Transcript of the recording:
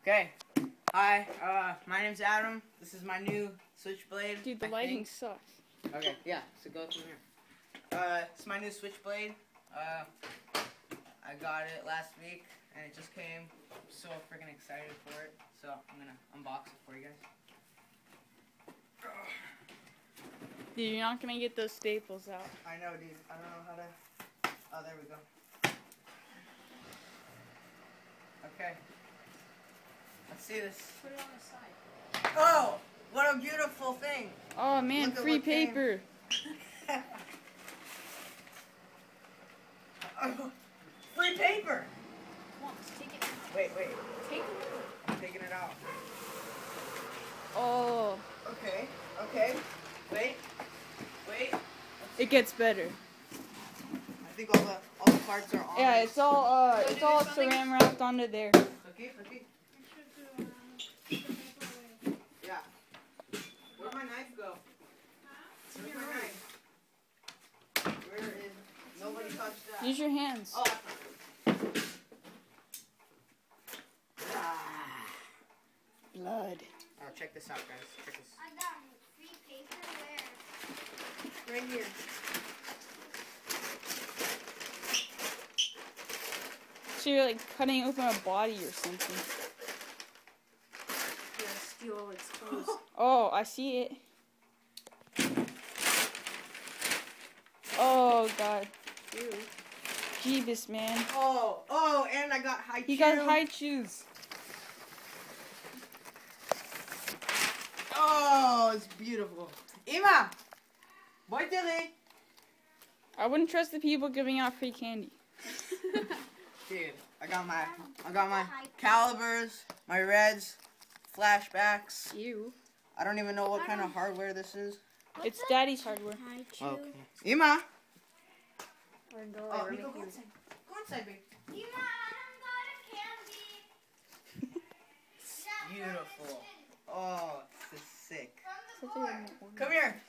Okay. Hi, my name's Adam. This is my new Switchblade. Dude, the lighting sucks. Okay, yeah, so go through here. It's my new Switchblade. I got it last week, and it just came. I'm so freaking excited for it. So I'm gonna unbox it for you guys. Dude, you're not gonna get those staples out. I know, dude. I don't know how to... Oh, there we go. Okay. Let's see this. Put it on the side. Oh! What a beautiful thing! Oh man, free paper. Oh, free paper! Come on, let's take it out. Wait. Take it out. I'm taking it out. Oh. Okay. Wait. It gets better. I think all the parts are on. Yeah, it's all saran wrapped onto there. Okay. Yeah. Where'd my knife go? Where's my knife? Where is... Nobody touched that. Use your hands. Oh, Blood. oh, check this out, guys. Check this. I got free paper where? Right here. So you're like cutting open a body or something. Yeah, steal all its clothes. Oh, I see it. Oh god. Ew. Jeebus, man. Oh, and I got high shoes. He got high shoes. Oh, it's beautiful. Ima! Voitere! I wouldn't trust the people giving out free candy. Dude, I got my calibers, my Redz, Flashbacks. Ew. I don't even know what kind of hardware this is. It's Daddy's hardware. Okay. Ima! Or go Oh, over Nico, go here. inside. Go inside, babe. Ima, I got a candy. Beautiful. Oh, this is sick. Such a Come here.